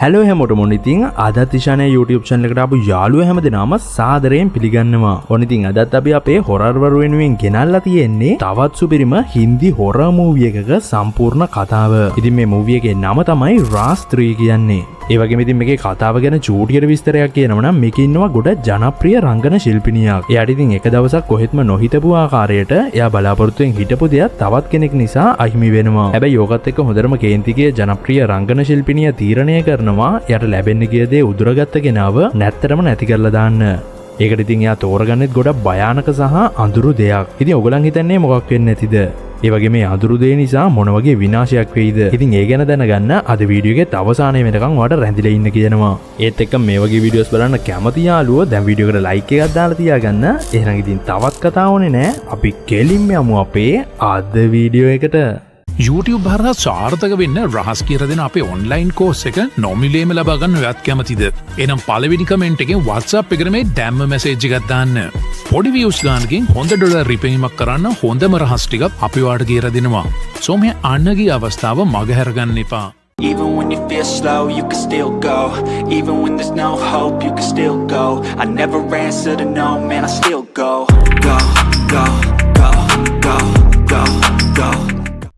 Hello හැමෝටම ඉතින් අදත් තිෂානේ YouTube channel එකට ආපු යාළුවෝ හැමදෙනාම සාදරයෙන් පිළිගන්නවා. ඔන්න ඉතින් අදත් අපි අපේ හොරර් වරු වෙනුවෙන් ගෙනල්ලා තියෙන්නේ තවත් සුපිරිම හින්දි හොරර් මූවි එකක සම්පූර්ණ කතාව. ඉතින් මේ මූවි එකේ නම තමයි රාස් 3 කියන්නේ. ඒ වගේම ඉතින් මේකේ කතාව ගැන චූටියට විස්තරයක් කියනවා නම් මේකේ ඉන්නවා ගොඩ ජනප්‍රිය රංගන ශිල්පිනියක්. එයාට ඉතින් එක දවසක් කොහෙත්ම නොහිතපු ආකාරයට එයා බලාපොරොත්තුෙන් හිටපු දෙයක් තවත් කෙනෙක් නිසා අහිමි වෙනවා. හැබැයි යෝගත් එක්ක හොඳටම කේන්තිගේ ජනප්‍රිය රංගන ශිල්පිනිය තීරණය කරනවා එයාට ලැබෙන්න ගිය දේ උදුරගත්ත කෙනාව නැත්තරම නැති කරලා දාන්න. ඒකට ඉතින් එයා තෝරගන්නෙත් ගොඩක් භයානක සහ අඳුරු දෙයක්. ඉතින් ඔයගොල්ලන් හිතන්නේ මොකක් වෙන්නේ නැතිද? ඒ වගේ මේ අඳුරු දේ නිසා මොන වගේ විනාශයක් වෙයිද? ඉතින් ඒ ගැන දැනගන්න අද වීඩියෝ එකේ අවසානයේ වෙනකන් ඔයාලට රැඳිලා ඉන්න කියනවා. ඒත් එක්ක මේ වගේ වීඩියෝස් බලන්න කැමති යාළුවෝ දැන් වීඩියෝ එකට ලයික් එකක් දාලා තියාගන්න. එහෙනම් ඉතින් තවත් කතා ඕනේ නෑ. අපි කෙලින්ම යමු අපේ අද වීඩියෝ එකට. YouTube හරහා සාර්ථක වෙන්න රහස් කියලා දෙන අපේ ඔන්ලයින් කෝස් එක නොමිලේම ලබා ගන්න ඔයත් කැමතිද? එහෙනම් පළවෙනි කමෙන්ට් එකෙන් WhatsApp එකට මේ දැම්ම මැසේජ් එකක් දාන්න. පොඩි views ගානකින් හොඳ ඩොලර් රිපීමක් කරන්න හොඳම රහස් ටිකක් අපි ඔයාලට කියලා දෙනවා. සෝ මේ අන්නගේ අවස්ථාව මගහැර ගන්න එපා. Even when you feel slow, you can still go. Even when there's no hope, you can still go. I never answer to no, man, I still go. Go, go, go, go, go, go.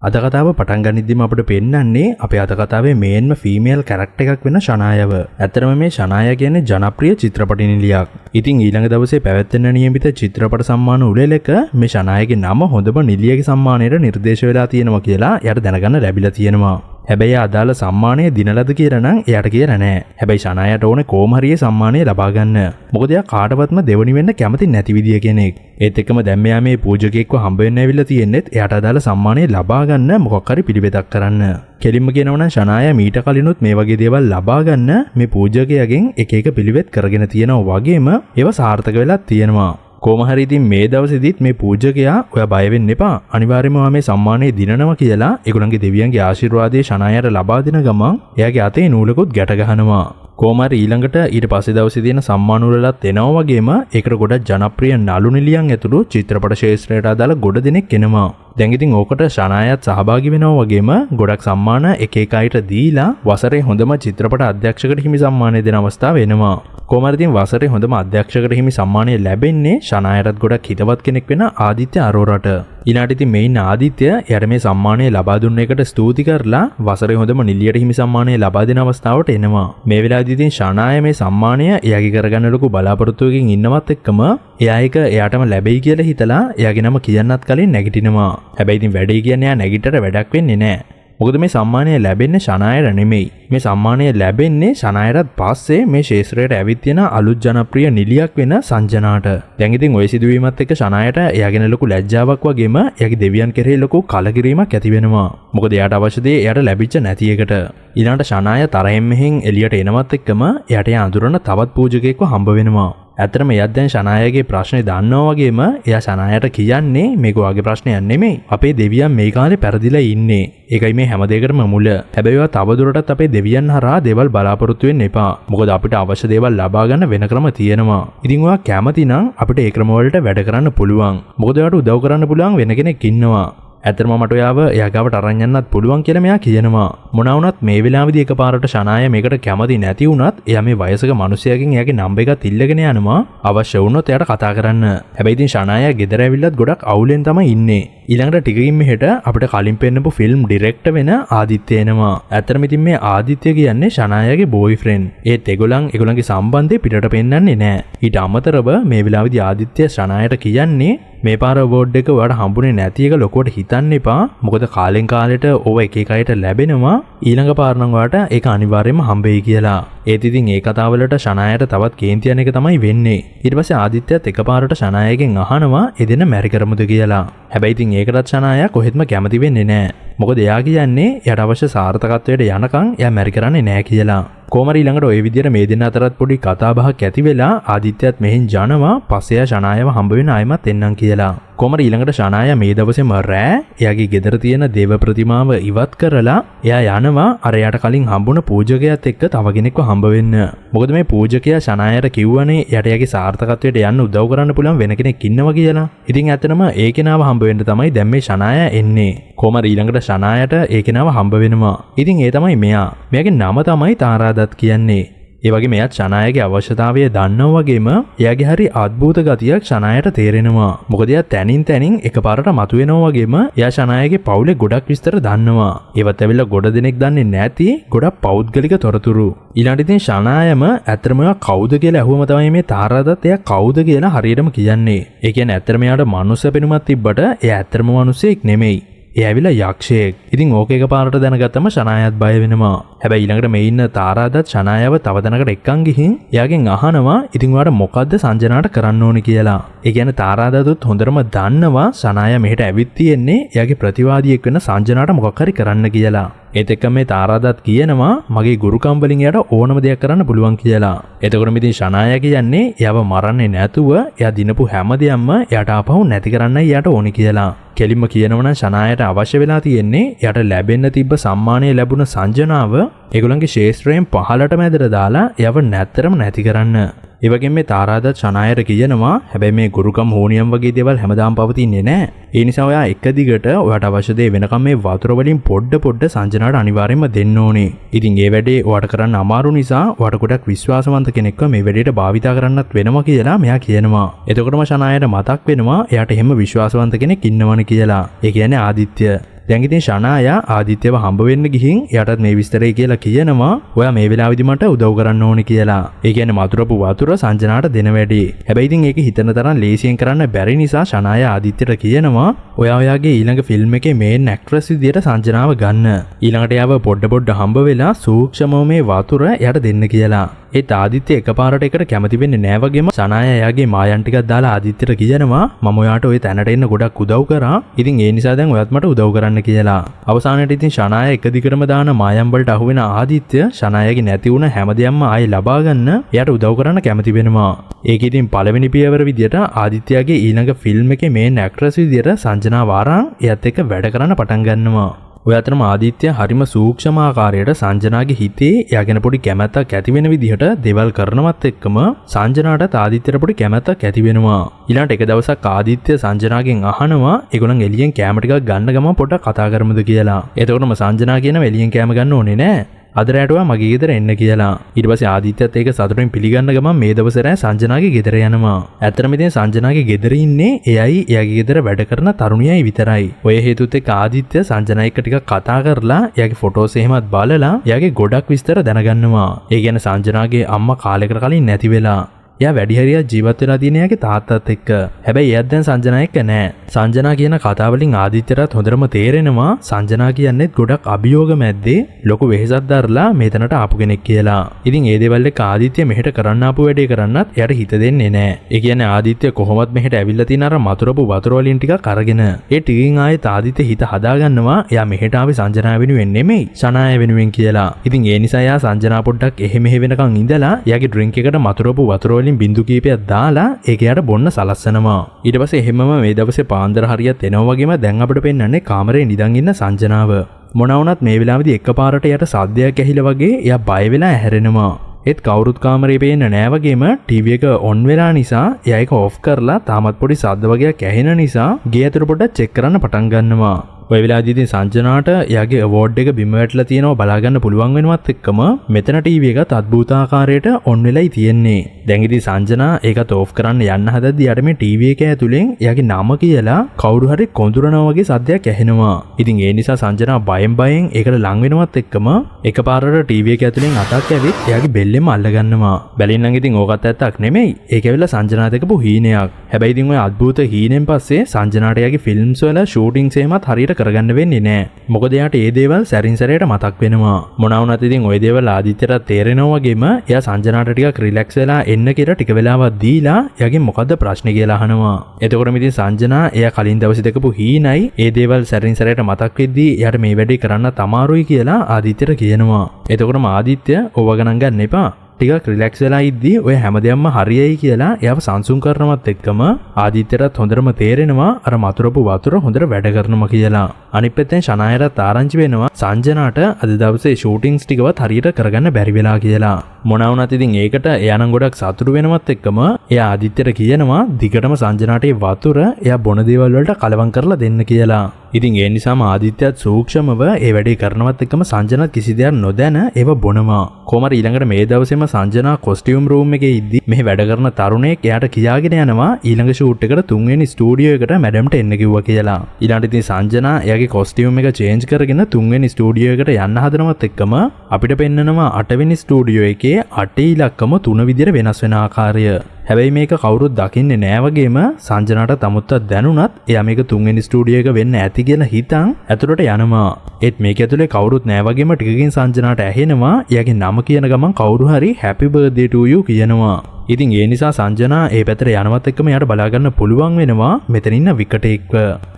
අද කතාව පටන් ගනිද්දිම අපිට පෙන්නන්නේ අපේ අද කතාවේ මේන්ම female character එකක් වෙන ෂනායව. ඇත්තටම මේ ෂනාය කියන්නේ ජනප්‍රිය චිත්‍රපට නිලියක්. ඉතින් ඊළඟ දවසේ පැවැත්වෙන නියමිත චිත්‍රපට සම්මාන උළෙලක මේ ෂනායගේ නම හොඳම නිලියගේ සම්මානයට නිර්දේශ වෙලා තියෙනවා කියලා එයාට දැනගන්න ලැබිලා තියෙනවා. හැබැයි අදාළ සම්මානය දිනලද කියලා නම් එයාට කියලා නෑ. හැබැයි ෂනායට ඕනේ කොහොම හරි සම්මානය ලබා ගන්න. මොකද එයා කාටවත්ම දෙවනි වෙන්න කැමති නැති විදිය කෙනෙක්. ඒත් එක්කම දැන් මෙයා මේ පූජකයෙක්ව හම්බ වෙන්න ඇවිල්ලා තියෙන්නෙත් එයාට අදාළ සම්මානය ලබා ගන්න මොකක් හරි පිළිවෙතක් කරන්න. කෙලින්ම කියනවා නම් ෂනාය මීට කලිනුත් මේ වගේ දේවල් ලබා ගන්න මේ පූජකයාගෙන් එක එක පිළිවෙත් කරගෙන තියෙනවා වගේම ඒවා සාර්ථක වෙලා තියෙනවා. කොහොම හරි ඉතින් මේ දවසේදීත් මේ පූජකයා ඔයා බය වෙන්න එපා. අනිවාර්යයෙන්ම ඔයා මේ සම්මානය දිනනවා කියලා ඒගොල්ලන්ගේ දෙවියන්ගේ ආශිර්වාදයේ ෂනායට ලබා දෙන ගමන් එයාගේ අතේ නූලකුත් ගැට ගහනවා. කොහොම හරි ඊළඟට ඊට පස්සේ දවසේ තියෙන සම්මාන වලත් එනවා වගේම ඒකට ගොඩක් ජනප්‍රිය නළු නිලියන් ඇතුළු චිත්‍රපට ශාස්ත්‍රයට අදාළ ගොඩ දෙනෙක් එනවා. දැන් ඉතින් ඕකට ෂනායත් සහභාගී වෙනවා වගේම ගොඩක් සම්මාන එක එක අයට දීලා වසරේ හොඳම චිත්‍රපට අධ්‍යක්ෂකට හිමි සම්මානය දෙන අවස්ථාව එනවා. කොහොම හරි ඉතින් වසරේ හොඳම අධ්‍යක්ෂකට හිමි සම්මානය ලැබෙන්නේ ෂනායටත් ගොඩක් හිතවත් කෙනෙක් වෙන ආදිත්‍ය අරෝරට. ඊළාට ඉතින් මේ ඉන්න ආදිත්‍ය එයාට මේ සම්මානය ලබා දුන්න එකට ස්තුති කරලා වසරේ හොඳම නිලියට හිමි සම්මානය ලබා දෙන අවස්ථාවට එනවා. මේ වෙලාවේදී ඉතින් ෂනාය මේ සම්මානය එයාගේ කරගන්න ලොකු බලාපොරොත්තුවකින් ඉන්නවත් එක්කම එයා එක එයාටම ලැබෙයි කියලා හිතලා එයාගේ නම කියන්නත් කලින් නැගිටිනවා. හැබැයි ඉතින් වැඩේ කියන්නේ එයා නැගිටට වැඩක් වෙන්නේ නැහැ. මොකද මේ සම්මානය ලැබෙන්නේ ෂනායට නෙමෙයි. මේ සම්මානය ලැබෙන්නේ ෂනායටත් පස්සේ මේ ශාස්ත්‍රයට ඇවිත් තියෙන අලුත් ජනප්‍රිය නිලියක් වෙන සංජනාට. දැන් ඉතින් ওই සිදුවීමත් එක්ක ෂනායට එයාගෙන ලොකු ලැජ්ජාවක් වගේම එයාගේ දෙවියන් කෙරෙහි ලොකු කලකිරීමක් ඇති වෙනවා. මොකද එයාට අවශ්‍ය දේ එයාට ලැබිච්ච නැති එකට. ඊළඟට ෂනාය තරහෙන් මෙහෙන් එළියට එනවත් එක්කම එයාට එයා අඳුරන තවත් පූජකයෙක්ව හම්බ වෙනවා. ඇත්තටම එයාත් දැන් ෂනායගේ ප්‍රශ්නේ දන්නවා වගේම එයා ෂනායට කියන්නේ මේක ඔයාගේ ප්‍රශ්නයක් නෙමෙයි. අපේ දෙවියන් මේ කාලේ පෙරදිලා ඉන්නේ. ඒකයි මේ හැම දෙයකටම මුල. හැබැයි ඔයා තවදුරටත් අපේ දෙවියන් හරහා දේවල් බලාපොරොත්තු වෙන්න එපා. මොකද අපිට අවශ්‍ය දේවල් ලබා ගන්න වෙන ක්‍රම තියෙනවා. ඉතින් ඔයා කැමති නම් අපිට ඒ ක්‍රම වලට වැඩ කරන්න පුළුවන්. මොකද ඔයාට උදව් කරන්න පුළුවන් වෙන කෙනෙක් ඉන්නවා. ඇත්තටම මට ඔයාව එයා ගාවට අරන් යන්නත් පුළුවන් කියලා මෙයා කියනවා. මොනවා වුණත් මේ වෙලාවේදී එකපාරට ෂනාය මේකට කැමති නැති වුණත් එයා මේ වයසක මිනිසයාගෙන් එයාගේ නම්බර් එකත් ඉල්ලගෙන යනවා අවශ්‍ය වුණොත් එයාට කතා කරන්න. හැබැයි ඉතින් ෂනාය ගෙදර ඇවිල්ලත් ගොඩක් අවුලෙන් තමයි ඉන්නේ. ඊළඟට ටිකකින් මෙහෙට අපිට කලින් පෙන්නපු ෆිල්ම් ඩිරෙක්ටර් වෙන ආදිත්‍ය එනවා. ඇත්තටම ඉතින් මේ ආදිත්‍ය කියන්නේ ෂනායගේ බෝයිෆ්‍රෙන්ඩ්. ඒත් ඒගොල්ලන්ගේ සම්බන්ධය පිටට පෙන්නන්නේ නැහැ. ඊට අමතරව මේ වෙලාවේදී ආදිත්‍ය ෂනායට කියන්නේ මේ පාර අවෝඩ් එක ඔයාලට හම්බුනේ නැති එක ලොකුවට හිතන්න එපා. මොකද කාලෙන් කාලෙට ඕව එක එක අයට ලැබෙනවා. ඊළඟ පාර නම් ඔයාලට ඒක අනිවාර්යයෙන්ම හම්බෙයි කියලා. ඒත් ඉතින් ඒ කතාවලට ෂනායට තවත් කේන්ති යන එක තමයි වෙන්නේ. ඊට පස්සේ ආදිත්‍යත් එකපාරට ෂනායගෙන් අහනවා එදෙන මැරි කරමුද කියලා. හැබැයි ඉතින් ඒකටත් ෂනාය කොහෙත්ම කැමති වෙන්නේ නැහැ. මොකද එයා කියන්නේ එයාට අවශ්‍ය සාර්ථකත්වයට යනකම් එයා මැරි කරන්නේ නැහැ කියලා. කොහොම හරි ඊළඟට ওই විදිහට මේ දෙන්න අතරත් පොඩි කතා බහක් ඇති වෙලා ආදිත්‍යත් මෙහෙන් යනවා. පස්සේ එයා ෂනායව හම්බ වෙන ආයමත් එන්නම් කියලා. කොමර ඊළඟට ශනාය මේ දවසේම රෑ එයාගේ ගෙදර තියෙන දේව ප්‍රතිමාව ඉවත් කරලා එයා යනවා අර යාට කලින් හම්බුණ පූජකයාත් එක්ක තව කෙනෙක්ව හම්බ වෙන්න. මොකද මේ පූජකයා ශනායට කිව්වනේ යට එයාගේ සාර්ථකත්වයට යන්න උදව් කරන්න පුළුවන් වෙන කෙනෙක් ඉන්නවා කියලා. ඉතින් ඇත්තටම ඒ කෙනාව හම්බ වෙන්න තමයි දැන් මේ ශනාය එන්නේ. කොමර ඊළඟට ශනායට ඒ කෙනාව හම්බ වෙනවා. ඉතින් ඒ තමයි මෙයා. මෙයාගේ නම තමයි තාරාදත් කියන්නේ. ඒ වගේ මෙයාත් ශනායගේ අවශ්‍යතාවය දන්නවා වගේම එයාගේ හරි අద్භූත ගතියක් ශනායට තේරෙනවා. මොකද එයා තනින් එකපාරට මතුවෙනවා වගේම එයා ශනායගේ පවුලේ ගොඩක් විස්තර දන්නවා. ඒවත් ඇවිල්ලා ගොඩ දෙනෙක් දන්නේ නැති ගොඩක් පෞද්ගලික තොරතුරු. ඊළඟට ඉතින් ශනායම ඇත්තටම එයා කවුද කියලා අහුවම තමයි මේ තාරාදත් එයා කවුද කියලා හරියටම කියන්නේ. ඒ කියන්නේ ඇත්තටම එයාට මනුස්ස පෙනුමක් තිබ්බට එයා ඇත්තටම මිනිසෙක් නෙමෙයි. ඒ ඇවිල්ලා යක්ෂයෙක්. ඉතින් ඕක එකපාරට දැනගත්තම ශනායත් බය වෙනවා. හැබැයි ඊළඟට මේ ඉන්න තාරාදත් ශනායව තව තැනකට එක්කන් ගිහින් එයාගෙන් අහනවා ඉතින් ඔයාට මොකද්ද සංජනාට කරන්න ඕනේ කියලා. ඒ කියන්නේ තාරාදතුත් හොඳටම දන්නවා ශනාය මෙහෙට ඇවිත් තියෙන්නේ එයාගේ ප්‍රතිවාදියෙක් වෙන සංජනාට මොකක් හරි කරන්න කියලා. ඒත් එක්ක මේ තාරාදත් කියනවා මගේ ගුරුකම් වලින් එයාට ඕනම දෙයක් කරන්න පුළුවන් කියලා. එතකොට ඉතින් ශනාය කියන්නේ එයාව මරන්නේ නැතුව එයා දිනපු හැම දෙයක්ම එයාට ආපහු නැති කරන්නයි එයාට ඕනේ කියලා. කෙලින්ම කියනවනම් ශනායට අවශ්‍ය වෙලා තියෙන්නේ එයාට ලැබෙන්න තිබ්බ සම්මානය ලැබුණ සංජනාව ඒගොල්ලන්ගේ ශේෂ්ත්‍රයෙන් පහළටම ඇදලා දාලා එයාව නැත්තරම නැති කරන්න. ඒ වගේම මේ තාරාදත් ශනායට කියනවා හැබැයි මේ ගුරුකම් හෝනියම් වගේ දේවල් හැමදාම පවතින්නේ නැහැ. ඒ නිසා ඔයා එක දිගට ඔයාට අවශ්‍ය දේ වෙනකම් මේ වතුර වලින් පොඩ සංජනාට අනිවාර්යයෙන්ම දෙන්න ඕනේ. ඉතින් ඒ වැඩේ ඔයාට කරන්න අමාරු නිසා ඔයාට ගොඩක් විශ්වාසවන්ත කෙනෙක්ව මේ වැඩේට භාවිතා කරන්නත් වෙනවා කියලා මෙයා කියනවා. එතකොටම ශනායට මතක් වෙනවා එයාට එහෙම විශ්වාසවන්ත කෙනෙක් ඉන්නවනේ කියලා. ඒ කියන්නේ ආදිත්‍ය. දැන් ඉතින් ශනායා ආදිත්‍යව හම්බ වෙන්න ගිහින් එයාටත් මේ විස්තරය කියලා කියනවා ඔයා මේ වෙලාවෙදි මට උදව් කරන්න ඕනේ කියලා. ඒ කියන්නේ මතුරපු වතුර සංජනාට දෙන වැඩේ. හැබැයි ඉතින් ඒක හිතන තරම් ලේසියෙන් කරන්න බැරි නිසා ශනායා ආදිත්‍යට කියනවා ඔයා ඔයාගේ ඊළඟ ෆිල්ම් එකේ මේන් ඇක්ට්‍රස් විදියට සංජනාව ගන්න. ඊළඟට එයාව පොඩ හම්බ වෙලා සූක්ෂමව මේ වතුර එයාට දෙන්න කියලා. ඒත් ආදිත්‍ය එකපාරට එකට කැමති වෙන්නේ නැහැ වගේම ශනායා එයාගේ මායන් ටිකක් දාලා ආදිත්‍යට කියනවා මම ඔයාට ওই තැනට එන්න ගොඩක් උදව් කරා. ඉතින් ඒ නිසා දැන් ඔයත් මට උදව් කරන්න කියලා. අවසානයේදී ඉතින් ශනාය එක දිගටම දාන මායම් වලට අහු වෙන ආදිත්‍ය ශනායගේ නැති වුණ හැමදේම ආයෙ ලබා ගන්න එයාට උදව් කරන්න කැමති වෙනවා. ඒක ඉතින් පළවෙනි පියවර විදියට ආදිත්‍යගේ ඊළඟ ෆිල්ම් එකේ මේන් ඇක්ට්‍රස් විදියට සංජනා වාරං එයාත් එක්ක වැඩ කරන්න පටන් ගන්නවා. ඔය අතරම ආදිත්‍ය හරිම සූක්ෂම ආකාරයට සංජනාගේ හිතේ එයාගෙන පොඩි කැමැත්තක් ඇති වෙන විදිහට දේවල් කරනවත් එක්කම සංජනාට ආදිත්‍යට පොඩි කැමැත්තක් ඇති වෙනවා. ඊළඟට එක දවසක් ආදිත්‍ය සංජනාගෙන් අහනවා ඒගොල්ලන් එළියෙන් කැම ටිකක් ගන්න ගමන් පොඩ්ඩක් කතා කරමුද කියලා. එතකොටම සංජනා කියනවා එළියෙන් කැම ගන්න ඕනේ නෑ. අද රැටුවා මගේ ගෙදර එන්න කියලා. ඊට පස්සේ ආදිත්‍යත් ඒක සතුටින් පිළිගන්න ගමන් මේ දවසේ රෑ සංජනාගේ ගෙදර යනවා. ඇත්තටම ඉතින් සංජනාගේ ගෙදර ඉන්නේ එයයි එයාගේ ගෙදර වැඩ කරන තරුණියයි විතරයි. ඔය හේතුත් එක්ක ආදිත්‍ය සංජනා එක්ක ටිකක් කතා කරලා එයාගේ ෆොටෝස් එහෙමත් බලලා එයාගේ ගොඩක් විස්තර දැනගන්නවා. ඒ කියන්නේ සංජනාගේ අම්මා කාලයකට කලින් නැති වෙලා එයා වැඩි හරියක් ජීවත් වෙලා තියෙන එයාගේ තාත්තත් එක්ක. හැබැයි එයාත් දැන් සංජනා එක්ක නෑ. සංජනා කියන කතාව වලින් ආදිත්‍යටත් හොඳටම තේරෙනවා සංජනා කියන්නේත් ගොඩක් අභියෝග මැද්දේ ලොකු වෙහෙසක් දරලා මෙතනට ආපු කෙනෙක් කියලා. ඉතින් ඒ දේවල් එක්ක ආදිත්‍ය මෙහෙට කරන්න ආපු වැඩේ කරන්නත් එයාට හිත දෙන්නේ නෑ. ඒ කියන්නේ ආදිත්‍ය කොහොමත් මෙහෙට ඇවිල්ලා තියෙන අර මතුරපු වතුර වලින් ටිකක් අරගෙන ඒ ටිකින් ආයෙත් ආදිත්‍ය හිත හදාගන්නවා එයා මෙහෙට ආවේ සංජනා වෙනුවෙන් නෙමෙයි ශනාය වෙනුවෙන් කියලා. ඉතින් ඒ නිසා එයා සංජනා පොඩ්ඩක් එහෙ මෙහෙ වෙනකන් ඉඳලා එයාගේ ඩ්‍රින්ක් එකට මතුරපු වතුර බින්දු කීපයක් දාලා ඒක යට බොන්න සලස්සනවා. ඊට පස්සේ එහෙමම මේ දවසේ පාන්දර හරියට එනවා වගේම දැන් අපිට පෙන්වන්නේ කාමරේ නිදන් ඉන්න සංජනාව. මොනවා වුණත් මේ වෙලාවේදී එකපාරට යට සද්දයක් ඇහිලා වගේ එයා බය වෙලා ඇහැරෙනවා. ඒත් කවුරුත් කාමරේ පේන්නේ නැහැ වගේම ටීවී එක ඔන් වෙලා නිසා එයා ඒක ඔෆ් කරලා තාමත් පොඩි සද්ද වගේක් ඇහෙන නිසා ගේ ඇතුළ පොඩ්ඩක් චෙක් කරන්න පටන් ගන්නවා. ඔය වෙලාවේදී සංජනාට එයාගේ අවෝඩ් එක බිම වැටලා තියෙනවා බලා ගන්න පුළුවන් වෙනවත් එක්කම මෙතන ටීවී එකත් අద్భుතාකාරයට ඔන් වෙලයි තියෙන්නේ. දැන් ඉතින් සංජනා ඒකත් ඕෆ් කරන්න යන්න හදද්දී යට මේ ටීවී එක ඇතුලෙන් එයාගේ නම කියලා කවුරු හරි කොඳුරනවා වගේ සද්දයක් ඇහෙනවා. ඉතින් ඒ නිසා සංජනා බයෙන් ඒකට ලං වෙනවත් එක්කම එකපාරට ටීවී එක ඇතුලෙන් අතක් ඇවිත් එයාගේ බෙල්ලෙම අල්ල ගන්නවා. බැලින්නම් ඉතින් ඕකත් ඇත්තක් නෙමෙයි. ඒක ඇවිල්ලා සංජනා දෙකපු හීනයක්. හැබැයි ඉතින් ඔය අద్భుත හීනෙන් පස්සේ සංජනාට එයාගේ ෆිල්ම්ස් වල ෂූටින්ග්ස් එහෙමත් හරියට කරගන්න වෙන්නේ නැහැ. මොකද එයාට ඒ දේවල් සැරින් සැරේට මතක් වෙනවා. මොනවා වුණත් ඉතින් ওই දේවල් ආදිත්‍යට තේරෙනවා වගේම එයා සංජනාට ටිකක් රිලැක්ස් වෙලා එන්න කියලා ටික වෙලාවක් දීලා එයාගෙන් මොකද්ද ප්‍රශ්නේ කියලා අහනවා. එතකොටම ඉතින් සංජනා එයා කලින් දවසේ දැකපු හීනයි ඒ දේවල් සැරින් සැරේට මතක් වෙද්දී එයාට මේ වැඩේ කරන්න අමාරුයි කියලා ආදිත්‍යට කියනවා. එතකොටම ආදිත්‍ය ඕව ගණන් ගන්න එපා. ටිකක් රිලැක්ස් වෙලා ඉද්දී ඔය හැමදේම හරියයි කියලා එයාව සංසුන් කරනවත් එක්කම ආදිත්‍යටත් හොඳටම තේරෙනවා අර මතුරපු වතුර හොඳට වැඩ කරනවා කියලා. අනිත් පැත්තෙන් ශනායරත් ආරංචි වෙනවා සංජනාට අද දවසේ ෂූටින්ග්ස් ටිකවත් හරියට කරගන්න බැරි වෙලා කියලා. මොනවා වුණත් ඉතින් ඒකට එයා නම් ගොඩක් සතුටු වෙනවත් එක්කම එයා ආදිත්‍යට කියනවා දිගටම සංජනාට ඒ වතුර එයා බොන දේවල් වලට කලවම් කරලා දෙන්න කියලා. ඉතින් ඒ නිසාම ආදිත්‍යත් සූක්ෂමව ඒ වැඩේ කරනවත් එක්කම සංජනත් කිසි දෙයක් නොදැන ඒව බොනවා. කොහමද ඊළඟට මේ දවසේම සංජනා කොස්ටියුම් රූම් එකේ ඉද්දි මෙහි වැඩ කරන තරුණයෙක් එයාට කියාගෙන යනවා ඊළඟ ෂූට් එකට 3 වෙනි ස්ටුඩියෝ එකට මැඩම්ට එන්න කිව්වා කියලා. ඊළඟට ඉතින් සංජනා එයාගේ කොස්ටියුම් එක චේන්ජ් කරගෙන 3 වෙනි ස්ටුඩියෝ එකට යන්න හදනවත් එක්කම අපිට පෙන්නනවා 8 වෙනි ස්ටුඩියෝ එකේ 8 ඉලක්කම 3 විදිහට වෙනස් වෙන ආකාරය. හැබැයි මේක කවුරුත් දකින්නේ නෑ වගේම සංජනාට තමුත්තක් දැනුණත් එයා මේක 3 වෙනි ස්ටුඩියෝ එක වෙන්න ඇති කියලා හිතන් ඇතුළට යනවා. ඒත් මේක ඇතුලේ කවුරුත් නෑ වගේම ටිකකින් සංජනාට ඇහෙනවා එයාගේ නම කියන ගමන් කවුරු හරි happy birthday to you කියනවා. ඉතින් ඒ නිසා සංජනා ඒ පැත්තට යනවත් එක්කම එයාට බලා ගන්න පුළුවන් වෙනවා මෙතන ඉන්න විකටයෙක්ව.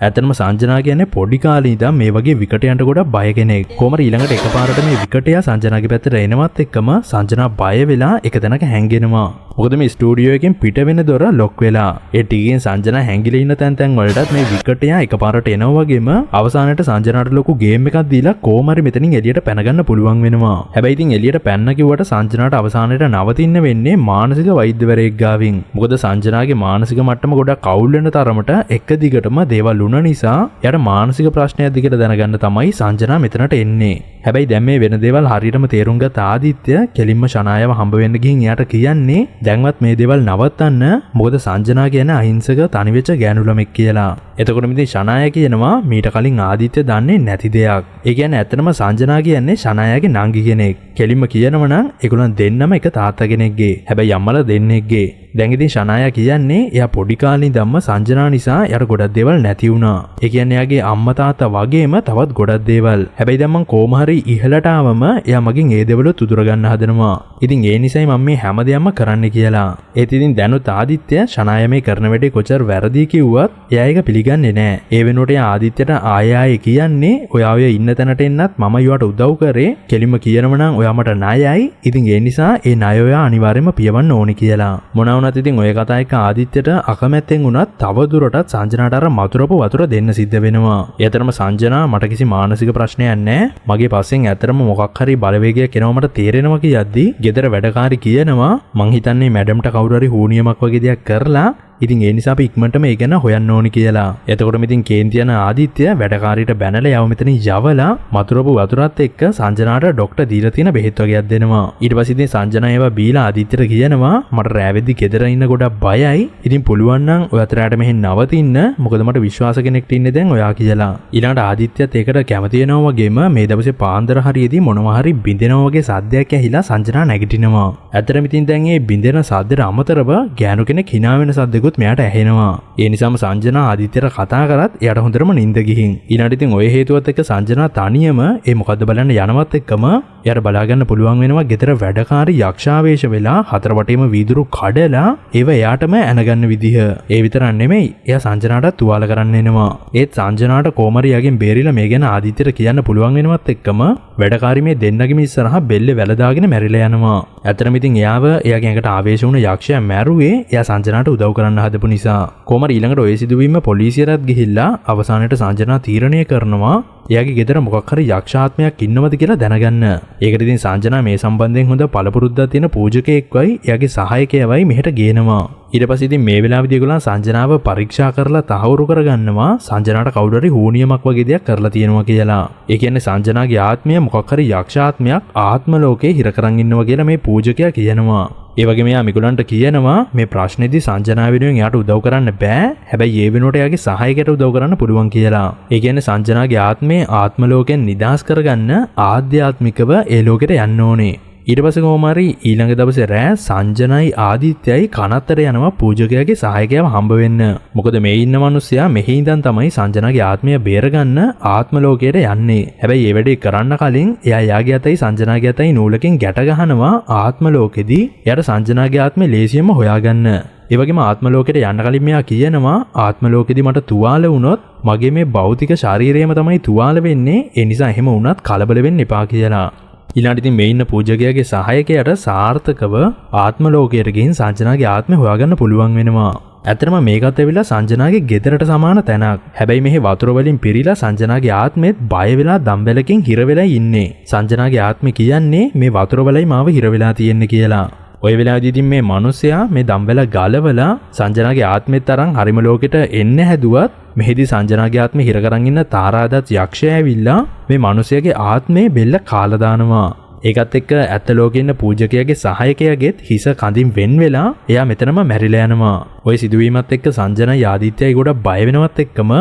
ඇත්තටම සංජනා කියන්නේ පොඩි කාලේ ඉඳන් මේ වගේ විකටයන්ට ගොඩක් බය කෙනෙක්. කොහමද ඊළඟට එකපාරට මේ විකටයා සංජනාගේ පැත්තට එනවත් එක්කම සංජනා බය වෙලා එක තැනක හැංගෙනවා. මොකද මේ ස්ටුඩියෝ එකෙන් පිට වෙන දොර ලොක් වෙලා. ඒ ටිකෙන් සංජනා හැංගිලා ඉන්න තැන් වලටත් මේ විකටයා එකපාරට එනවා වගේම අවසානයේ සංජනාට ලොකු ගේම් එකක් දීලා කොහොම හරි මෙතනින් එළියට පැන ගන්න පුළුවන් වෙනවා. හැබැයි ඉතින් එළියට පැන්න කිව්වට සංජනාට අවසානයේ නවතින්න වෙන්නේ මානසික වෛද්‍යවරයෙක් ගාවින්. මොකද සංජනාගේ මානසික මට්ටම ගොඩක් අවුල් වෙන තරමට එක දිගටම දේවල් වුණ නිසා එයාට මානසික ප්‍රශ්නයක් දිගට දැනගන්න තමයි සංජනා මෙතනට එන්නේ. හැබැයි දැන් මේ වෙන දේවල් හරියටම තේරුම් ගත්ත ආදිත්‍ය කෙලින්ම ශනායව හම්බ වෙන්න ගිහින් එයාට කියන්නේ දැන්වත් මේ දේවල් නවත්තන්න මොකද සංජනා කියන්නේ අහිංසක තනිවෙච්ච ගෑනු ළමෙක් කියලා. එතකොට ඉතින් ශනාය කියනවා මීට කලින් ආදිත්‍ය දන්නේ නැති දෙයක්. ඒ කියන්නේ ඇත්තටම සංජනා කියන්නේ ශනායගේ නංගි කෙනෙක්. කෙලින්ම කියනව නම් ඒගොල්ලන් දෙන්නම එක තාත්තා කෙනෙක්ගේ. හැබැයි අම්මලා දෙන්නෙක්ගේ. දැන් ඉතින් ශනාය කියන්නේ එයා පොඩි කාලේ ඉඳන්ම සංජනා නිසා එයාට ගොඩක් දේවල් නැති වුණා. ඒ කියන්නේ එයාගේ අම්මා තාත්තා වගේම තවත් ගොඩක් දේවල්. හැබැයි දැන් මං කොහොම හරි ඉහළට ආවම එයා මගෙන් ඒ දේවල් උදුර ගන්න හදනවා. ඉතින් ඒ නිසයි මම මේ හැමදේම කරන්න කියලා. ඒත් ඉතින් දැනුත් ආදිත්‍ය ශනාය මේ කරන වැඩේ කොච්චර වැරදි කිව්වත් එයා ඒක පිළිගන්නේ නැහැ. ඒ වෙනුවට එයා ආදිත්‍යට ආයෙ කියන්නේ ඔයා ඔය ඉන්න තැනට එන්නත් මම ඊට උදව් කරේ. කෙලින්ම කියනම නම් ඔයා මට ණයයි. ඉතින් ඒ නිසා ඒ ණය ඔයා අනිවාර්යයෙන්ම පියවන්න ඕනි කියලා. මොනවා වුණත් ඉතින් ඔය කතා එක ආදිත්‍යට අකමැත්තෙන් වුණත් තව දුරටත් සංජනාට අර මතුරපු වතුර දෙන්න සිද්ධ වෙනවා. ඒතරම සංජනා මට කිසි මානසික ප්‍රශ්නයක් නැහැ. මගේ පස්සෙන් ඇතරම මොකක් හරි බලවේගයක් එනවා මට තේරෙනවා කියද්දි ගෙදර වැඩකාරි කියනවා මං හිතන්නේ මැඩම්ට කවුරු හරි හුනියමක් වගේ දෙයක් කරලා ඉතින් ඒ නිසා අපි ඉක්මනටම ඒ ගැන හොයන්න ඕනි කියලා. එතකොටම ඉතින් කේන්ති යන ආදිත්‍ය වැඩකාරීට බැනලා යව මෙතනින් යවලා මතුරපු වතුරත් එක්ක සංජනාට ડોක්ටර් දීලා තියෙන බෙහෙත් වගේක් දෙනවා. ඊට පස්සේ ඉතින් සංජනා ඒවා බීලා ආදිත්‍යට කියනවා මට රෑවෙද්දි ගෙදර ඉන්න ගොඩක් බයයි. ඉතින් පුළුවන් නම් ඔය අතරට මෙහෙන් නවතින්න. මොකද මට විශ්වාස කෙනෙක්ට ඉන්නේ දැන් ඔයා කියලා. ඊළඟට ආදිත්‍යත් ඒකට කැමති වෙනවා වගේම මේ දවසේ පාන්දර හරියේදී මොනවා හරි බින්දෙනවා වගේ සද්දයක් ඇහිලා සංජනා නැගිටිනවා. ඇත්තටම ඉතින් දැන් මේ බින්දෙන සද්දෙට අමතරව ගෑනු කෙනෙක් hina වෙන සද්දෙකුත් මෙයාට ඇහෙනවා. ඒ නිසාම සංජනා ආදිත්‍යට කතා කරත් එයාට හොඳටම නිින්ද ගිහින්. ඊළඟට ඉතින් ඔය හේතුවත් එක්ක සංජනා තනියම ඒ මොකද්ද බලන්න යනවත් එක්කම එයාට බලා ගන්න පුළුවන් වෙනවා ගෙදර වැඩකාරී යක්ෂාවේශ වෙලා හතර වටේම වීදුරු කඩලා ඒව එයාටම ඇනගන්න විදිහ. ඒ විතරක් නෙමෙයි එයා සංජනාට තුවාල කරන්න එනවා. ඒත් සංජනාට කොමරියාගෙන් බේරිලා මේ ගැන ආදිත්‍යට කියන්න පුළුවන් වෙනවත් එක්කම වැඩකාරී මේ දෙන්නගේම ඉස්සරහා බෙල්ලේ වැලදාගෙන මැරිලා යනවා. ඇත්තටම ඉතින් එයාව එයාගේ ඇඟට ආවේශ වුණ යක්ෂයා මැරුවේ එයා සංජනාට උදව් කරන්න හදපු නිසා. කොමරි ඊළඟට ඔය සිදුවීම පොලිසියටත් ගිහිල්ලා අවසානයේ සංජනා තීරණය කරනවා එයාගේ ගෙදර මොකක් හරි යක්ෂාත්මයක් ඉන්නවද කියලා දැනගන්න. ඒකට ඉතින් සංජනා මේ සම්බන්ධයෙන් හොඳ පළපුරුද්දක් තියෙන පූජකයෙක්වයි එයාගේ සහායකයවයි මෙහෙට ගේනවා. ඊට පස්සේ ඉතින් මේ වෙලාවේදී ඒගොල්ලන් සංජනාව පරීක්ෂා කරලා තහවුරු කරගන්නවා සංජනාට කවුරු හරි හුනියමක් වගේ දෙයක් කරලා තියෙනවා කියලා. ඒ කියන්නේ සංජනාගේ ආත්මය මොකක් හරි යක්ෂාත්මයක් ආත්ම ලෝකේ හිර කරන් ඉන්නවා කියලා මේ පූජකයා කියනවා. ඒ වගේම එයා මිගුලන්ට කියනවා මේ ප්‍රශ්නේදී සංජනා වෙනුවෙන් එයාට උදව් කරන්න බෑ. හැබැයි ඒ වෙනුවට එයාගේ සහායකයට උදව් කරන්න පුළුවන් කියලා. ඒ කියන්නේ සංජනාගේ ආත්මේ ආත්ම ලෝකයෙන් නිදහස් කරගන්න ආධ්‍යාත්මිකව ඒ ලෝකෙට යන්න ඕනේ. ඊට පස්සේ කොහොමරි ඊළඟ දවසේ රෑ සංජනයි ආදිත්‍යයි කනත්තට යනවා පූජකයාගේ සහායකයව හම්බ වෙන්න. මොකද මේ ඉන්න මිනිස්සයා මෙහි ඉඳන් තමයි සංජනාගේ ආත්මය බේරගන්න ආත්ම ලෝකයට යන්නේ. හැබැයි මේ වැඩේ කරන්න කලින් එයා යාගේ අතයි සංජනාගේ අතයි නූලකින් ගැට ගහනවා ආත්ම ලෝකෙදී. එයාට සංජනාගේ ආත්මය ලේසියෙන්ම හොයාගන්න. ඒ වගේම ආත්ම ලෝකෙට යන්න කලින් මෙයා කියනවා ආත්ම ලෝකෙදී මට තුවාල වුණොත් මගේ මේ භෞතික ශරීරයම තමයි තුවාල වෙන්නේ. ඒ නිසා එහෙම වුණත් කලබල වෙන්න එපා කියලා. ඊළඟට ඉතින් මේ ඉන්න පූජකයාගේ සහායකයාට සාර්ථකව ආත්ම ලෝකයට ගිහින් සංජනාගේ ආත්මය හොයාගන්න පුළුවන් වෙනවා. ඇත්තටම මේකත් ඇවිල්ලා සංජනාගේ ගෙදරට සමාන තැනක්. හැබැයි මෙහි වතුර වලින් පිරීලා සංජනාගේ ආත්මෙත් බය වෙලා දම්බැලකින් හිර වෙලා ඉන්නේ. සංජනාගේ ආත්මය කියන්නේ මේ වතුර වලයි මාව හිර වෙලා තියෙන්නේ කියලා. ඔය වෙලාවේදී ඉතින් මේ මිනිසයා මේ දම්බැල ගලවලා සංජනාගේ ආත්මෙත් අරන් හරිම ලෝකෙට එන්න හැදුවත් මෙහිදී සංජනාගේ ආත්මය හිර කරන් ඉන්න තාරාදත් යක්ෂයා ඇවිල්ලා මේ මිනිසයාගේ ආත්මේ බෙල්ල කාලා දානවා. ඒකත් එක්ක ඇත්ත ලෝකේ ඉන්න පූජකයාගේ සහායකයාගෙත් හිස කඳින් වෙන් වෙලා එයා මෙතනම මැරිලා යනවා. ওই සිදුවීමත් එක්ක සංජනා ආදිත්‍යයි ගොඩ බය වෙනවත් එක්කම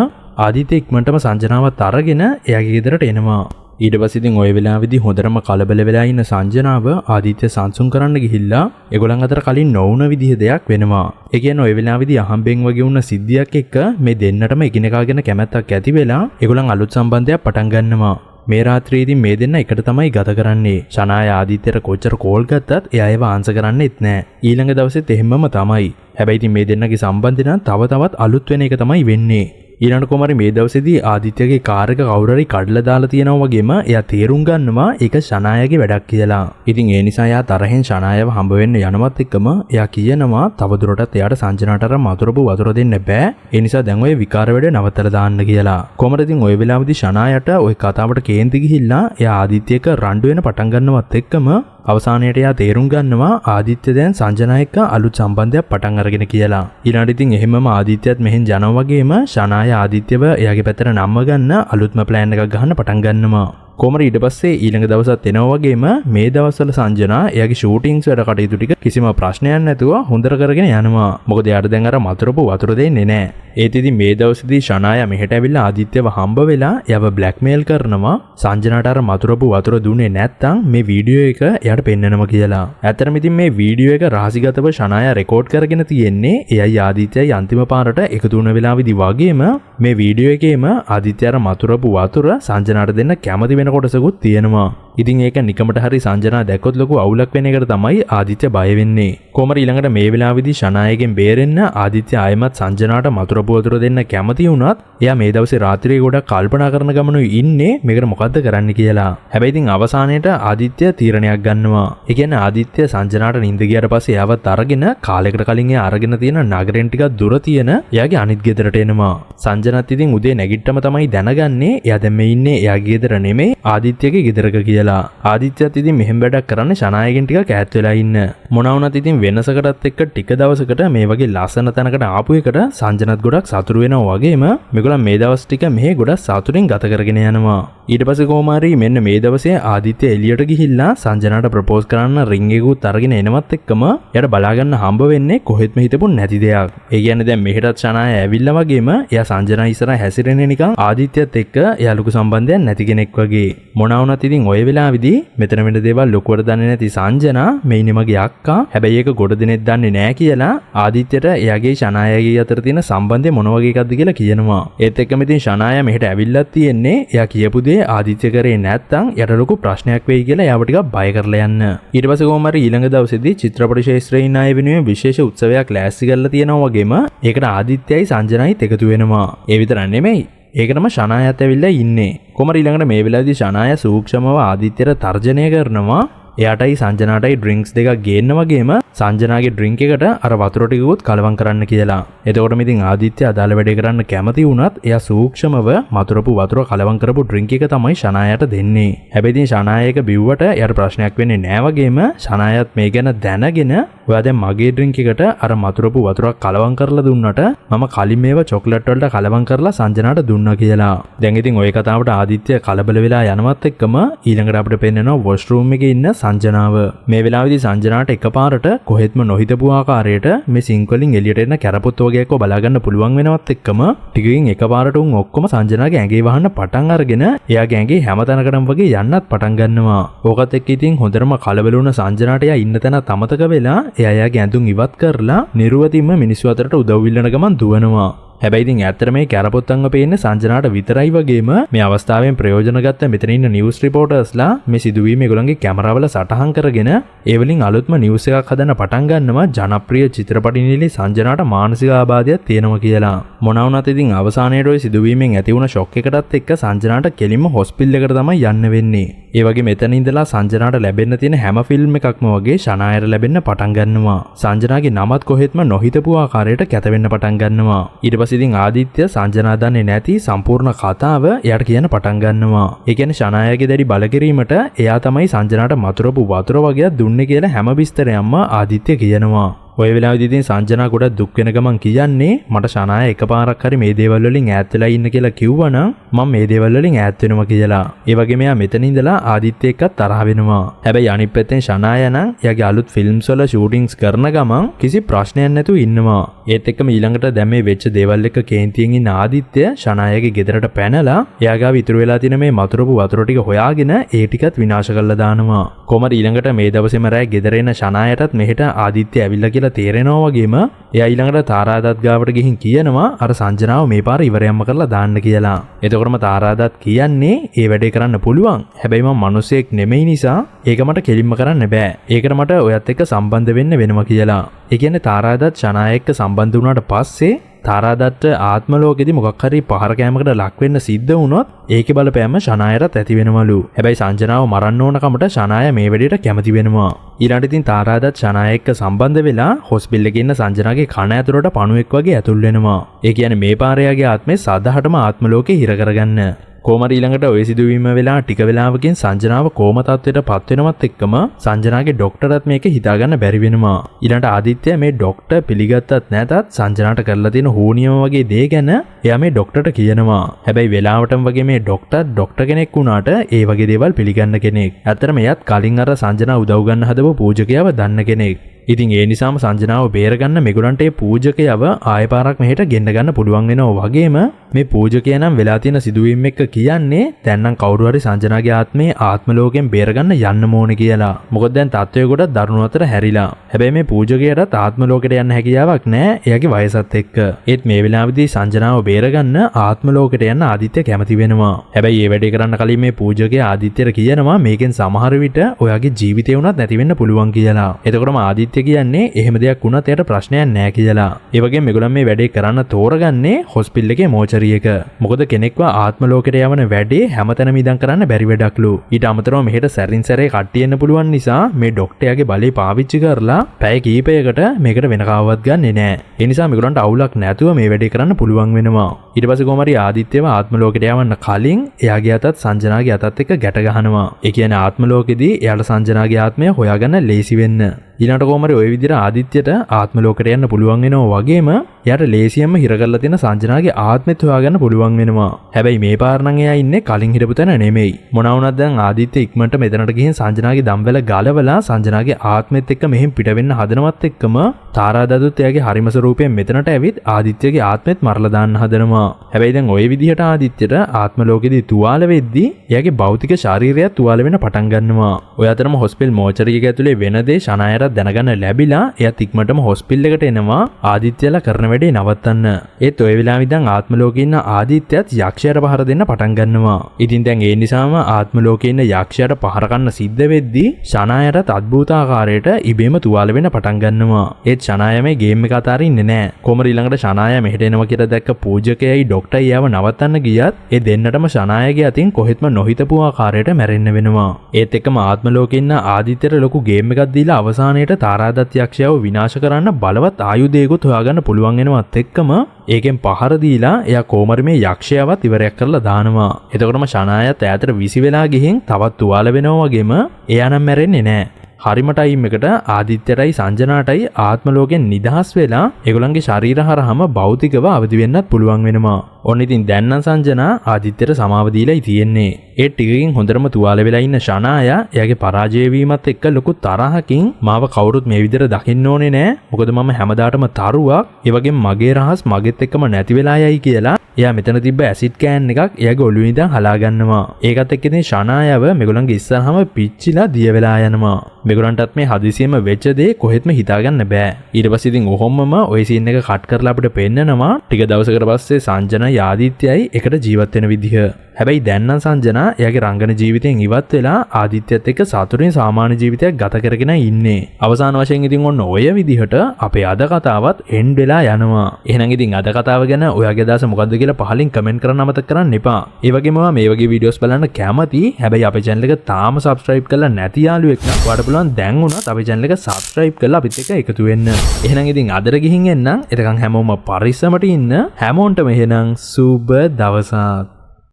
ආදිත්‍ය ඉක්මනටම සංජනාවත් අරගෙන එයාගේ ගෙදරට එනවා. ඊට පස්සේ ඉතින් ওই වෙලාවේදී හොඳටම කලබල වෙලා ඉන්න සංජනාව ආදිත්‍ය සංසුන් කරන්න ගිහිල්ලා ඒගොල්ලන් අතර කලින් නොවුන විදිහ දෙයක් වෙනවා. ඒ කියන්නේ ওই වෙලාවේදී අහම්බෙන් වගේ වුණ සිද්ධියක් එක්ක මේ දෙන්නටම එකිනෙකා ගැන කැමැත්තක් ඇති වෙලා ඒගොල්ලන් අලුත් සම්බන්ධයක් පටන් ගන්නවා. මේ රාත්‍රියේදී මේ දෙන්න එකට තමයි ගත කරන්නේ. ශනාය ආදිත්‍යට කොච්චර කෝල් ගත්තත් එයා ඒව ආන්සර් කරන්නෙත් නැහැ. ඊළඟ දවසෙත් එහෙමම තමයි. හැබැයි ඉතින් මේ දෙන්නගේ සම්බන්ධය නම් තව තවත් අලුත් වෙන එක තමයි වෙන්නේ. ඊළඟ කොමරි මේ දවසේදී ආදිත්‍යගේ කාර් එක කවුරු හරි කඩලා දාලා තියෙනවා වගේම එයා තේරුම් ගන්නවා ඒක ශනායගේ වැඩක් කියලා. ඉතින් ඒ නිසා එයා තරහෙන් ශනායව හම්බ වෙන්න යනවත් එක්කම එයා කියනවා තවදුරටත් එයාට සංජනාට අර මතුරපු වතුර දෙන්න බෑ. ඒ නිසා දැන් ඔය විකාර වැඩ නවත්තලා දාන්න කියලා. කොමර ඉතින් ওই වෙලාවේදී ශනායට ওই කතාවට කේන්ති ගිහිල්ලා එයා ආදිත්‍යක රණ්ඩු වෙන පටන් ගන්නවත් එක්කම අවසානයේට එයා තේරුම් ගන්නවා ආදිත්‍ය දැන් සංජනා එක්ක අලුත් සම්බන්ධයක් පටන් අරගෙන කියලා. ඊළඟට ඉතින් එහෙමම ආදිත්‍යත් මෙහෙන් යනවා වගේම ශනාය ආදිත්‍යව එයාගේ පැත්තට නම්ම ගන්න අලුත්ම ප්ලෑන් එකක් ගහන්න පටන් ගන්නවා. කොමර ඊට පස්සේ ඊළඟ දවසත් එනවා වගේම මේ දවස්වල සංජනා එයාගේ ෂූටින්ග්ස් වැඩ කටයුතු ටික කිසිම ප්‍රශ්නයක් නැතුව හොඳට කරගෙන යනවා. මොකද එයාට දැන් අර මතුරපු වතුර දෙන්නේ නැහැ. ඒත් ඉතින් මේ දවසේදී ශනාය මෙහෙට ඇවිල්ලා ආදිත්‍යව හම්බ වෙලා එයාව බ්ලැක්මේල් කරනවා. සංජනාට අර මතුරපු වතුර දුන්නේ නැත්නම් මේ වීඩියෝ එක එයාට පෙන්නනවා කියලා. ඇත්තටම ඉතින් මේ වීඩියෝ එක රහසිගතව ශනාය රෙකෝඩ් කරගෙන තියෙන්නේ එයයි ආදිත්‍යයි අන්තිම පාරට එකතු වුණ වෙලාවේදී වගේම මේ වීඩියෝ එකේම ආදිත්‍ය අර මතුරපු වතුර සංජනාට දෙන්න කැමති වෙන කොටසකුත් තියෙනවා. ඉතින් ඒක නිකමට හරි සංජනා දැක්කොත් ලොකු අවුලක් වෙන එකට තමයි ආදිත්‍ය බය වෙන්නේ. කොමර ඊළඟට මේ වෙලාවේදී ශනායගෙන් බේරෙන්න ආදිත්‍ය ආයෙමත් සංජනාට මතුරපු වතුර දෙන්න කැමති වුණත් එයා මේ දවසේ රාත්‍රියේ ගොඩක් කල්පනා කරන ගමනුයි ඉන්නේ මේකට මොකද්ද කරන්න කියලා. හැබැයි ඉතින් අවසානයේට ආදිත්‍ය තීරණයක් ගන්නවා. ඒ කියන්නේ ආදිත්‍ය සංජනාට නිින්ද ගියාට පස්සේ එයාවත් අරගෙන කාලයකට කලින් එයා අරගෙන තියෙන නගරෙන් ටිකක් දුර තියෙන එයාගේ අනිත් ගෙදරට එනවා. සංජනත් ඉතින් උදේ නැගිට්ටම තමයි දැනගන්නේ එයා දැන් මේ ඉන්නේ එයාගේ ගෙදර නෙමෙයි ආදිත්‍යගේ ගෙදරක කියලා. ආදිත්‍යත් ඉතින් මෙහෙම වැඩක් කරන්න ශනායගෙන් ටිකක් ඈත් වෙලා ඉන්න. මොනවා වුණත් ඉතින් වෙනසකටත් එක්ක ටික දවසකට මේ වගේ ලස්සන තැනකට ආපු එකට සංජනත් ගොඩක් සතුටු වෙනවා වගේම මේගොල්ලන් මේ දවස් ටික මෙහෙ ගොඩක් සතුටින් ගත කරගෙන යනවා. ඊට පස්සේ කොහොමාරි මෙන්න මේ දවසේ ආදිත්‍ය එළියට ගිහිල්ලා සංජනාට ප්‍රොපෝස් කරන්න රින්ග් එකකුත් අරගෙන එනවත් එක්කම එයාට බලා ගන්න හම්බ වෙන්නේ කොහෙත්ම හිතපු නැති දෙයක්. ඒ කියන්නේ දැන් මෙහෙටත් ශනාය ඇවිල්ලා වගේම එයා සංජනා ඉස්සරහ හැසිරෙන්නේ නිකන් ආදිත්‍යත් එක්ක එයා ලොකු සම්බන්ධයක් නැති කෙනෙක් වගේ. මොනවා වුණත් ඉතින් ඔය වෙලාවේදී මෙතන වෙන දේවල් ලොකුවට දන්නේ නැති සංජනා මේ ඉන්නේ මගේ අක්කා. හැබැයි ඒක ගොඩ දෙනෙක් දන්නේ නැහැ කියලා ආදිත්‍යට එයාගේ ශනායගේ අතර තියෙන සම්බන්ධය මොන වගේ එකක්ද කියලා කියනවා. ඒත් එක්කම ඉතින් ශනාය මෙහෙට ඇවිල්ලත් තියෙන්නේ එයා කියපු දේ ආදිත්‍ය කරේ නැත්තම් යට ලොකු ප්‍රශ්නයක් වෙයි කියලා එයාව ටිකක් බය කරලා යන්න. ඊට පස්සේ කොහොම හරි ඊළඟ දවසේදී චිත්‍රපට ශාස්ත්‍රයේ ඉන්න අය වෙනුවෙන් විශේෂ උත්සවයක් ලෑස්ති කරලා තියෙනවා වගේම ඒකට ආදිත්‍යයි සංජනායි එකතු වෙනවා. ඒ විතරක් නෙමෙයි ඒකටම ශනායත් ඇවිල්ලා ඉන්නේ. කොහොම හරි ඊළඟට මේ වෙලාවේදී ශනාය සූක්ෂමව ආදිත්‍යයට තර්ජනය කරනවා. එයාටයි සංජනාටයි ඩ්‍රින්ක්ස් දෙකක් ගේන්න වගේම සංජනාගේ ඩ්‍රින්ක් එකට අර වතුර ටිකකුත් කලවම් කරන්න කියලා. එතකොටම ඉතින් ආදිත්‍ය අදාළ වැඩේ කරන්න කැමති වුණත් එයා සූක්ෂමව මතුරපු වතුර කලවම් කරපු ඩ්‍රින්ක් එක තමයි ශනායට දෙන්නේ. හැබැයි ඉතින් ශනාය එක බිව්වට එයාට ප්‍රශ්නයක් වෙන්නේ නැහැ වගේම ශනායත් මේ ගැන දැනගෙන ඔයා දැන් මගේ ඩ්‍රින්ක් එකට අර මතුරපු වතුරක් කලවම් කරලා දුන්නට මම කලින් මේව චොක්ලට් වලට කලවම් කරලා සංජනාට දුන්නා කියලා. දැන් ඉතින් ওই කතාවට ආදිත්‍ය කලබල වෙලා යනවත් එක්කම ඊළඟට අපිට පෙන්නනවා වොෂ්රූම් එකේ ඉන්න සංජනාව. මේ වෙලාවේදී සංජනාට එකපාරට කොහෙත්ම නොහිතපු ආකාරයට මේ සිංක් වලින් එළියට එන කැරපොත් වගේ එකක් බලා ගන්න පුළුවන් වෙනවත් එක්කම ටිකකින් එකපාරට උන් ඔක්කොම සංජනාගේ ඇඟේ වහන්න පටන් අරගෙන එයාගේ ඇඟේ හැම තැනකටම වගේ යන්නත් පටන් ගන්නවා. ඕකත් එක්ක ඉතින් හොඳටම කලබල වුණ සංජනාට එයා ඉන්න තැන තමතක වෙලා එයා එයාගේ ඇඳුම් ඉවත් කරලා නිර්වතින්ම මිනිස්සු අතරට උදව් ඉල්ලන ගමන් දුවනවා. හැබැයි ඉතින් ඇත්තට මේ කැරපොත්තන්ව පේන්නේ සංජනාට විතරයි වගේම මේ අවස්ථාවෙන් ප්‍රයෝජන ගත්ත මෙතන ඉන්න නිවුස් රිපෝටර්ස්ලා මේ සිදුවීම ඒගොල්ලන්ගේ කැමරාවල සටහන් කරගෙන ඒ වලින් අලුත්ම නිවුස් එකක් හදන්න පටන් ගන්නවා ජනප්‍රිය චිත්‍රපටි නිලී සංජනාට මානසික ආබාධයක් තියෙනවා කියලා. මොනවා වුණත් ඉතින් අවසානයේදී ওই සිදුවීමෙන් ඇති වුණ ෂොක් එකටත් එක්ක සංජනාට කෙලින්ම හොස්පිටල් එකට තමයි යන්න වෙන්නේ. ඒ වගේ මෙතන ඉඳලා සංජනාට ලැබෙන්න තියෙන හැම ෆිල්ම් එකක්ම වගේ ෂනායට ලැබෙන්න පටන් ගන්නවා. සංජනාගේ නමත් කොහෙත්ම නොහිතපු ආකාරයට කැත වෙන්න පටන් ගන්නවා. ඊට පස්සේ ඉතින් ආදිත්‍ය සංජනා දන්නේ නැති සම්පූර්ණ කතාව එයාට කියන්න පටන් ගන්නවා. ඒ කියන්නේ ෂනායගේ දැඩි බලකිරීමට එයා තමයි සංජනාට මතුරපු වතුර වගේ දුන්නේ කියලා හැම විස්තරයක්ම ආදිත්‍ය කියනවා. ඔය වෙලාවෙදී ඉතින් සංජනා ගොඩක් දුක් වෙන ගමන් කියන්නේ මට ෂනාය එකපාරක් හරි මේ දේවල් වලින් ඈත් වෙලා ඉන්න කියලා කිව්වනම් මම මේ දේවල් වලින් ඈත් වෙනවා කියලා. ඒ වගේම එයා මෙතන ඉඳලා ආදිත්‍ය එක්ක තරහ වෙනවා. හැබැයි අනිත් පැත්තෙන් ෂනාය නම් එයාගේ අලුත් ෆිල්ම්ස් වල ෂූටින්ග්ස් කරන ගමන් කිසි ප්‍රශ්නයක් නැතුව ඉන්නවා. ඒත් එක්කම ඊළඟට දැන් මේ වෙච්ච දේවල් එක්ක කේන්තියෙන් ඉන්න ආදිත්‍ය ෂනායගේ ගෙදරට පැනලා එයාගාව ඉතුරු වෙලා තියෙන මේ මතුරපු වතුර ටික හොයාගෙන ඒ ටිකත් විනාශ කරලා දානවා. කොහමද ඊළඟට මේ දවසේම රෑ ගෙදර එන ෂනායටත් මෙහෙට ආදිත්‍ය ඇවිල්ලා කියලා තේරෙනවා වගේම එයා ඊළඟට තාරාදත් ගාවට ගිහින් කියනවා අර සංජනාව මේ පාර ඉවරයක්ම කරලා දාන්න කියලා. එතකොටම තාරාදත් කියන්නේ ඒ වැඩේ කරන්න පුළුවන්. හැබැයි මම මිනිසෙක් නෙමෙයි නිසා ඒක මට කෙලින්ම කරන්න බෑ. ඒකට මට ඔයත් එක්ක සම්බන්ධ වෙන්න වෙනවා කියලා. ඒ කියන්නේ තාරාදත් ෂනාය එක්ක සම්බන්ධ වුණාට පස්සේ තාරාදත්ට ආත්ම ලෝකෙදි මොකක් හරි පහර කෑමකට ලක් වෙන්න සිද්ධ වුණොත් ඒකේ බලපෑම ෂනායටත් ඇති වෙනවලු. හැබැයි සංජනාව මරන්න ඕන කමට ෂනාය මේ වෙලෙට කැමති වෙනවා. ඊළඟට ඉතින් තාරාදත් ෂනාය එක්ක සම්බන්ධ වෙලා හොස්පිටල් එකේ ඉන්න සංජනාගේ කන ඇතුළට පණුවෙක් වගේ ඇතුල් වෙනවා. ඒ කියන්නේ මේ පාරයාගේ ආත්මේ සදහටම ආත්ම ලෝකේ හිර කරගන්න. කොමර ඊළඟට ඔය සිදුවීම වෙලා ටික වෙලාවකින් සංජනාව කෝම තත්ත්වයට පත් වෙනවත් එක්කම සංජනාගේ ડોක්ටර්ත් මේක හිතාගන්න බැරි වෙනවා. ඊළඟට ආදිත්‍ය මේ ડોක්ටර් පිළිගත්තත් නැතත් සංජනාට කරලා තියෙන හෝනියම වගේ දේ ගැන එයා මේ ડોක්ටර්ට කියනවා. හැබැයි වෙලාවටම වගේ මේ ડોක්ටර් කෙනෙක් වුණාට ඒ වගේ දේවල් පිළිගන්න කෙනෙක්. ඇත්තටම එයාත් කලින් අර සංජනා උදව් ගන්න හදපු පූජකයාව දන්න කෙනෙක්. ඉතින් ඒ නිසාම සංජනාව බේරගන්න මෙගොල්ලන්ට ඒ පූජකයව ආයෙ පාරක් මෙහෙට ගෙන්න ගන්න පුළුවන් වෙනවා වගේම මේ පූජකයා නම් වෙලා තියෙන සිදුවීම් එක්ක කියන්නේ දැන් නම් කවුරු හරි සංජනාගේ ආත්මේ ආත්ම ලෝකයෙන් බේරගන්න යන්න ඕනේ කියලා. මොකද දැන් තත්ත්වය ගොඩක් දරුණු අතර හැරිලා. හැබැයි මේ පූජකයාට ආත්ම ලෝකෙට යන්න හැකියාවක් නැහැ එයාගේ වයසත් එක්ක. ඒත් මේ වෙලාවේදී සංජනාව බේරගන්න ආත්ම ලෝකෙට යන්න ආදිත්‍ය කැමති වෙනවා. හැබැයි මේ වැඩේ කරන්න කලින් මේ පූජකයා ආදිත්‍යට කියනවා මේකෙන් සමහර විට ඔයාගේ ජීවිතේ උනත් නැති වෙන්න පුළුවන් කියලා. එතකොටම ආදිත්‍ය කියන්නේ එහෙම දෙයක් වුණත් එයාට ප්‍රශ්නයක් නැහැ කියලා. ඒ වගේම මේගොල්ලන් මේ වැඩේ කරන්න තෝරගන්නේ හොස්පිටල් එකේ මෝචරියක. මොකද කෙනෙක්ව ආත්ම ලෝකෙට යවන වැඩේ හැමතැනම ඉඳන් කරන්න බැරි වැඩක්ලු. ඊට අමතරව මෙහෙට සැරින් සැරේ කට්ටි එන්න පුළුවන් නිසා මේ ડોක්ටර්යාගේ බලය පාවිච්චි කරලා පැය කීපයකට මේකට වෙන කාවවත් ගන්නෙ නැහැ. ඒ නිසා මේගොල්ලන්ට අවුලක් නැතුව මේ වැඩේ කරන්න පුළුවන් වෙනවා. ඊට පස්සේ කොහමරි ආදිත්‍යව ආත්ම ලෝකෙට යවන්න කලින් එයාගේ අතත් සංජනාගේ අතත් එක්ක ගැට ගහනවා. ඒ කියන්නේ ආත්ම ලෝකෙදී එයාට සංජනාගේ ආත්මය හොයාගන්න ලේසි වෙන්න. ඊළඟට කොහමරි ওই විදිහට ආදිත්‍යයට ආත්ම ලෝකෙට යන්න පුළුවන් වෙනවා වගේම එයාට ලේසියෙන්ම හිර කරලා තියෙන සංජනාගේ ආත්මෙත් හොයාගන්න පුළුවන් වෙනවා. හැබැයි මේ පාර නම් එයා ඉන්නේ කලින් හිටපු තැන නෙමෙයි. මොනවා වුණත් දැන් ආදිත්‍ය ඉක්මනට මෙතනට ගිහින් සංජනාගේ දම්වැල ගලවලා සංජනාගේ ආත්මෙත් එක්ක මෙහෙන් පිට වෙන්න හදනවත් එක්කම තාරාදතුත් එයාගේ හරිම ස්වරූපයෙන් මෙතනට ඇවිත් ආදිත්‍යගේ ආත්මෙත් මරලා දාන්න හදනවා. හැබැයි දැන් ওই විදිහට ආදිත්‍යට ආත්ම ලෝකෙදී තුවාල වෙද්දී එයාගේ භෞතික ශරීරයත් තුවාල වෙන්න පටන් ගන්නවා. ඔය අතරම හොස්පිටල් මෝචරියක ඇතුලේ වෙන දේ ෂනායට දැනගන්න ලැබිලා එයාත් ඉක්මනටම හොස්පිටල් එකට එනවා ආදිත්‍යලා කරන වැඩේ නවත්තන්න. ඒත් ඔය වෙලාවෙ ඉඳන් ආත්ම ලෝකේ ඉන්න ආදිත්‍යත් යක්ෂයාට පහර දෙන්න පටන් ගන්නවා. ඉතින් දැන් ඒ නිසාම ආත්ම ලෝකේ ඉන්න යක්ෂයාට පහර ගන්න සිද්ධ වෙද්දී ෂනායටත් අద్భుත ආකාරයට ඉබේම තුවාල වෙන්න පටන් ගන්නවා. ඒත් ෂනාය මේ ගේම් එක අතාරින්නේ නැහැ. කොමර ඊළඟට ෂනාය මෙහෙට එනවා කියලා දැක්ක පූජකයයි ડોක්ටර්යි යව නවත්තන්න ගියත් ඒ දෙන්නටම ෂනායගේ අතින් කොහෙත්ම නොහිතපු ආකාරයට මැරෙන්න වෙනවා. ඒත් එක්කම ආත්ම ලෝකේ ඉන්න ආදිත්‍යට ලොකු ගේම් එකක් දීලා අවසානයේට තාරාදත් යක්ෂයාව විනාශ කරන්න බලවත් ආයුධයකුත් හොයාගන්න පුළුවන් වෙනවත් එක්කම ඒකෙන් පහර දීලා එයා කොමර මේ යක්ෂයාවත් ඉවරයක් කරලා දානවා. එතකොටම ෂනායත් ඈතට විසි වෙලා ගිහින් තවත් තුවාල වෙනවා වගේම එයා නම් මැරෙන්නේ නැහැ. හරිම ටයිම් එකට ආදිත්‍යටයි සංජනාටයි ආත්ම ලෝකෙන් නිදහස් වෙලා ඒගොල්ලන්ගේ ශරීර හරහාම භෞතිකව අවදි වෙන්නත් පුළුවන් වෙනවා. ඔන්න ඉතින් දැන් නම් සංජනා ආදිත්‍යයට සමාව දීලායි තියෙන්නේ. ඒ ටිකකින් හොඳටම තුවාල වෙලා ඉන්න ශනායා එයාගේ පරාජය වීමත් එක්ක ලොකු තරහකින් මාව කවුරුත් මේ විදිහට දකින්න ඕනේ නෑ. මොකද මම හැමදාටම තරුවක්. ඒ වගේම මගේ රහස් මගෙත් එක්කම නැති වෙලා යයි කියලා එයා මෙතන තිබ්බ ඇසිඩ් කෑන් එකක් එයාගේ ඔළුවේ ඉඳන් හලා ගන්නවා. ඒකත් එක්ක ඉතින් ශනායව මෙගොල්ලන්ගේ ඉස්සරහම පිච්චිලා දිය වෙලා යනවා. මෙගොල්ලන්ටත් මේ හදිසියෙම වෙච්ච දේ කොහෙත්ම හිතාගන්න බෑ. ඊට පස්සේ ඉතින් ඔහොමම ওই සීන් එක කට් කරලා අපිට පෙන්නනවා ටික දවසකට පස්සේ සංජනා ආදිත්‍යයි එකට ජීවත් වෙන විදිහ. හැබැයි දැන් නම් සංජනා එයාගේ රංගන ජීවිතයෙන් ඉවත් වෙලා ආදිත්‍යත් එක්ක සතුටින් සාමාන්‍ය ජීවිතයක් ගත කරගෙන ඉන්නේ. අවසාන වශයෙන් ඉතින් ඔන්න ඔය විදිහට අපේ අද කතාවත් එන්ඩ් වෙලා යනවා. එහෙනම් ඉතින් අද කතාව ගැන ඔයාගේ අදහස මොකද්ද කියලා පහලින් කමෙන්ට් කරන්න අමතක කරන්න එපා. ඒ වගේම මේ වගේ වීඩියෝස් බලන්න කැමති. හැබැයි අපේ channel එක තාම subscribe කරලා නැති යාළුවෙක් නම් ඔයාලට පුළුවන් දැන් උනත් අපේ channel එක subscribe කරලා අපිත් එක්ක එකතු වෙන්න. එහෙනම් ඉතින් අදට ගිහින් එන්න. එතකන් හැමෝම පරිස්සමට ඉන්න. හැමෝන්ටම එහෙනම් සුබ දවසක්.